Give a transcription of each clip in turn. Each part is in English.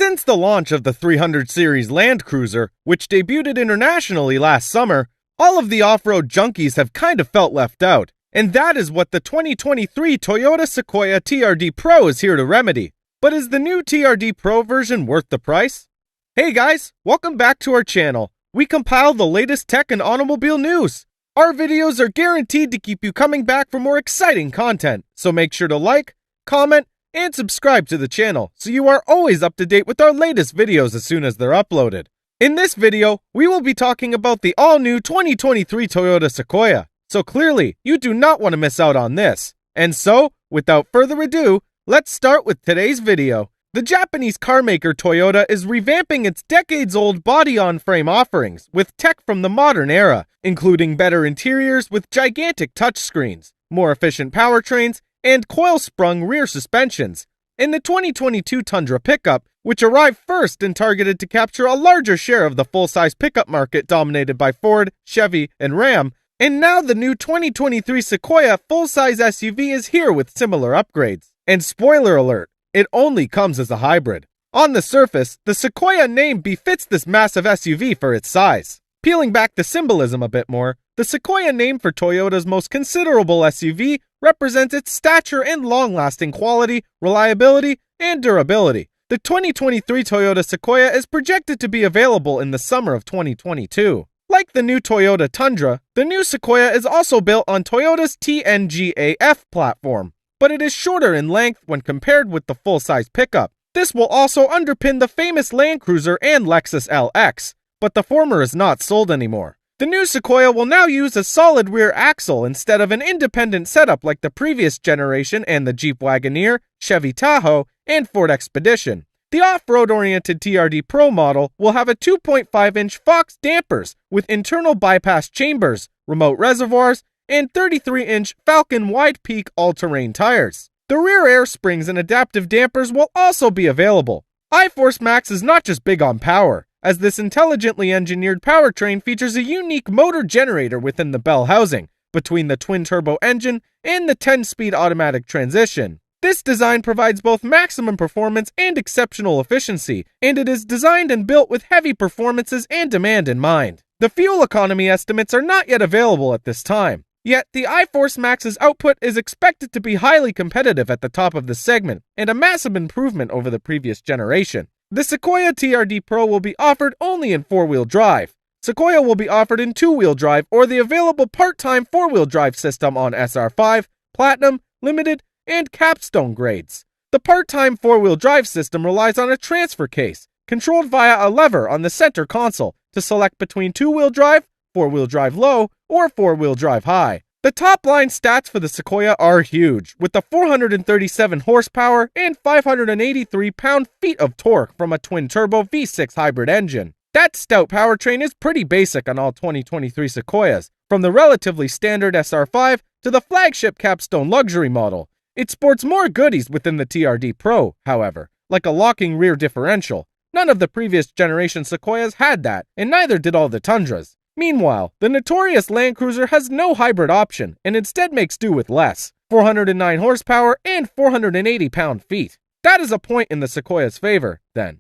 Since the launch of the 300 series Land Cruiser, which debuted internationally last summer, all of the off-road junkies have kind of felt left out, and that is what the 2023 Toyota Sequoia TRD PRO is here to remedy. But is the new TRD PRO version worth the price? Hey guys, welcome back to our channel. We compile the latest tech and automobile news. Our videos are guaranteed to keep you coming back for more exciting content, so make sure to like, comment, and subscribe to the channel so you are always up to date with our latest videos as soon as they're uploaded. In this video, we will be talking about the all-new 2023 Toyota Sequoia, so clearly you do not want to miss out on this. And so, without further ado, let's start with today's video. The Japanese carmaker Toyota is revamping its decades-old body-on-frame offerings with tech from the modern era, including better interiors with gigantic touchscreens, more efficient powertrains, and coil-sprung rear suspensions. In the 2022 Tundra pickup, which arrived first and targeted to capture a larger share of the full-size pickup market dominated by Ford, Chevy, and Ram, and now the new 2023 Sequoia full-size SUV is here with similar upgrades. And spoiler alert, it only comes as a hybrid. On the surface, the Sequoia name befits this massive SUV for its size. Peeling back the symbolism a bit more, the Sequoia name for Toyota's most considerable SUV represents its stature and long-lasting quality, reliability, and durability. The 2023 Toyota Sequoia is projected to be available in the summer of 2022. Like the new Toyota Tundra, the new Sequoia is also built on Toyota's TNGA-F platform, but it is shorter in length when compared with the full-size pickup. This will also underpin the famous Land Cruiser and Lexus LX, but the former is not sold anymore. The new Sequoia will now use a solid rear axle instead of an independent setup like the previous generation and the Jeep Wagoneer, Chevy Tahoe, and Ford Expedition. The off-road-oriented TRD PRO model will have a 2.5-inch Fox dampers with internal bypass chambers, remote reservoirs, and 33-inch Falcon wide-peak all-terrain tires. The rear air springs and adaptive dampers will also be available. iForce Max is not just big on power, as this intelligently engineered powertrain features a unique motor generator within the bell housing, between the twin-turbo engine and the 10-speed automatic transmission. This design provides both maximum performance and exceptional efficiency, and it is designed and built with heavy performances and demand in mind. The fuel economy estimates are not yet available at this time, yet the iForce Max's output is expected to be highly competitive at the top of the segment, and a massive improvement over the previous generation. The Sequoia TRD PRO will be offered only in 4-wheel drive. Sequoia will be offered in 2-wheel drive or the available part-time 4-wheel drive system on SR5, Platinum, Limited, and Capstone grades. The part-time 4-wheel drive system relies on a transfer case, controlled via a lever on the center console, to select between 2-wheel drive, 4-wheel drive low, or 4-wheel drive high. The top-line stats for the Sequoia are huge, with the 437 horsepower and 583 pound-feet of torque from a twin-turbo V6 hybrid engine. That stout powertrain is pretty basic on all 2023 Sequoias, from the relatively standard SR5 to the flagship Capstone luxury model. It sports more goodies within the TRD PRO, however, like a locking rear differential. None of the previous generation Sequoias had that, and neither did all the Tundras. Meanwhile, the notorious Land Cruiser has no hybrid option and instead makes do with less, 409 horsepower and 480 pound-feet. That is a point in the Sequoia's favor, then.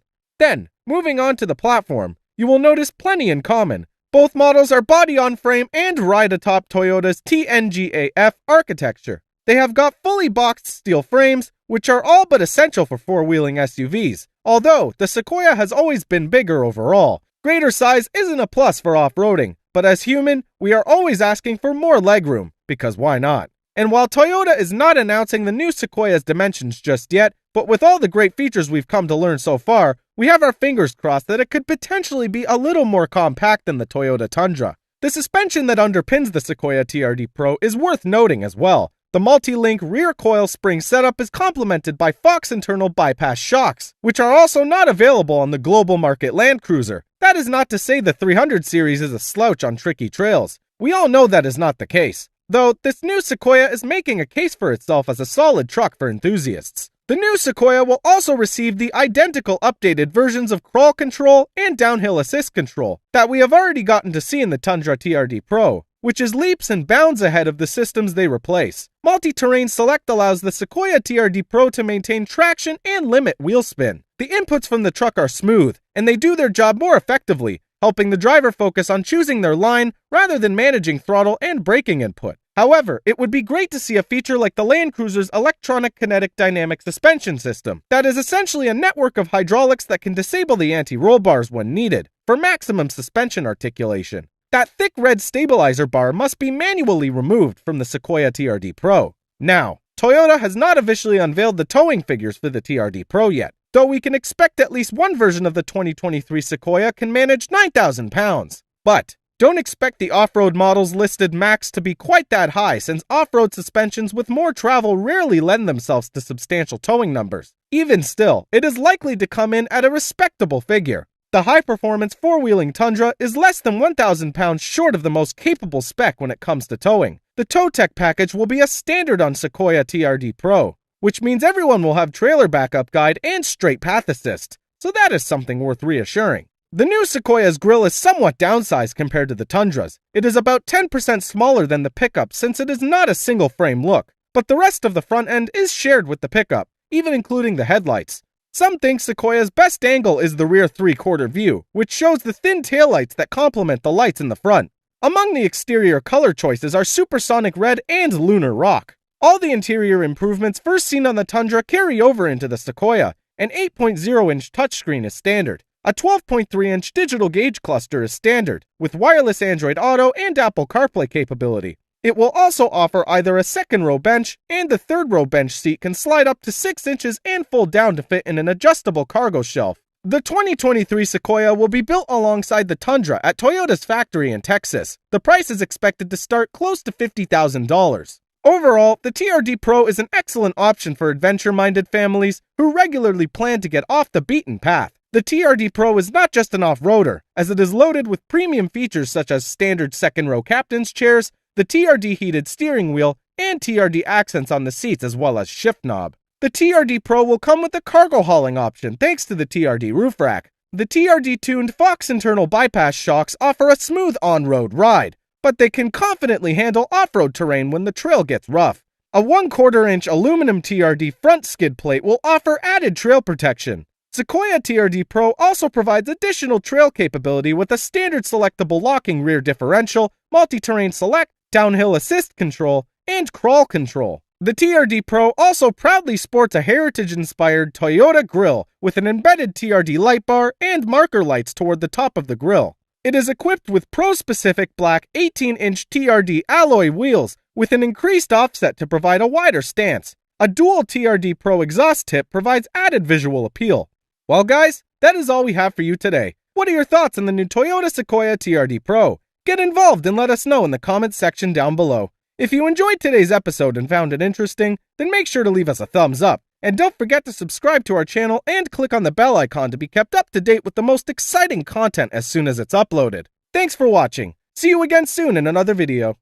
Moving on to the platform, you will notice plenty in common. Both models are body-on-frame and ride atop Toyota's TNGA-F architecture. They have got fully boxed steel frames, which are all but essential for four-wheeling SUVs, although the Sequoia has always been bigger overall. Greater size isn't a plus for off-roading, but as human, we are always asking for more legroom, because why not? And while Toyota is not announcing the new Sequoia's dimensions just yet, but with all the great features we've come to learn so far, we have our fingers crossed that it could potentially be a little more compact than the Toyota Tundra. The suspension that underpins the Sequoia TRD PRO is worth noting as well. The multi-link rear coil spring setup is complemented by Fox internal bypass shocks, which are also not available on the global market Land Cruiser. That is not to say the 300 series is a slouch on tricky trails. We all know that is not the case, though this new Sequoia is making a case for itself as a solid truck for enthusiasts. The new Sequoia will also receive the identical updated versions of crawl control and downhill assist control that we have already gotten to see in the Tundra TRD PRO. which is leaps and bounds ahead of the systems they replace. Multi-Terrain Select allows the Sequoia TRD Pro to maintain traction and limit wheel spin. The inputs from the truck are smooth, and they do their job more effectively, helping the driver focus on choosing their line rather than managing throttle and braking input. However, it would be great to see a feature like the Land Cruiser's electronic kinetic dynamic suspension system, that is essentially a network of hydraulics that can disable the anti-roll bars when needed, for maximum suspension articulation. That thick red stabilizer bar must be manually removed from the Sequoia TRD Pro. Now, Toyota has not officially unveiled the towing figures for the TRD Pro yet, though we can expect at least one version of the 2023 Sequoia can manage 9,000 pounds. But don't expect the off-road models listed max to be quite that high, since off-road suspensions with more travel rarely lend themselves to substantial towing numbers. Even still, it is likely to come in at a respectable figure. The high-performance four-wheeling Tundra is less than 1,000 pounds short of the most capable spec when it comes to towing. The Tow Tech package will be a standard on Sequoia TRD Pro, which means everyone will have trailer backup guide and straight path assist, so that is something worth reassuring. The new Sequoia's grille is somewhat downsized compared to the Tundra's. It is about 10% smaller than the pickup since it is not a single-frame look, but the rest of the front end is shared with the pickup, even including the headlights. Some think Sequoia's best angle is the rear three-quarter view, which shows the thin taillights that complement the lights in the front. Among the exterior color choices are Supersonic Red and Lunar Rock. All the interior improvements first seen on the Tundra carry over into the Sequoia. An 8.0-inch touchscreen is standard. A 12.3-inch digital gauge cluster is standard, with wireless Android Auto and Apple CarPlay capability. It will also offer either a second-row bench, and the third-row bench seat can slide up to 6 inches and fold down to fit in an adjustable cargo shelf. The 2023 Sequoia will be built alongside the Tundra at Toyota's factory in Texas. The price is expected to start close to $50,000. Overall, the TRD Pro is an excellent option for adventure-minded families who regularly plan to get off the beaten path. The TRD Pro is not just an off-roader, as it is loaded with premium features such as standard second-row captain's chairs, the TRD heated steering wheel, and TRD accents on the seats as well as shift knob. The TRD Pro will come with a cargo hauling option thanks to the TRD roof rack. The TRD-tuned Fox internal bypass shocks offer a smooth on-road ride, but they can confidently handle off-road terrain when the trail gets rough. A 1/4-inch aluminum TRD front skid plate will offer added trail protection. Sequoia TRD Pro also provides additional trail capability with a standard selectable locking rear differential, multi-terrain select, downhill assist control, and crawl control. The TRD Pro also proudly sports a heritage-inspired Toyota grille with an embedded TRD light bar and marker lights toward the top of the grille. It is equipped with pro-specific black 18-inch TRD alloy wheels with an increased offset to provide a wider stance. A dual TRD Pro exhaust tip provides added visual appeal. Well guys, that is all we have for you today. What are your thoughts on the new Toyota Sequoia TRD Pro? Get involved and let us know in the comments section down below. If you enjoyed today's episode and found it interesting, then make sure to leave us a thumbs up. And don't forget to subscribe to our channel and click on the bell icon to be kept up to date with the most exciting content as soon as it's uploaded. Thanks for watching. See you again soon in another video.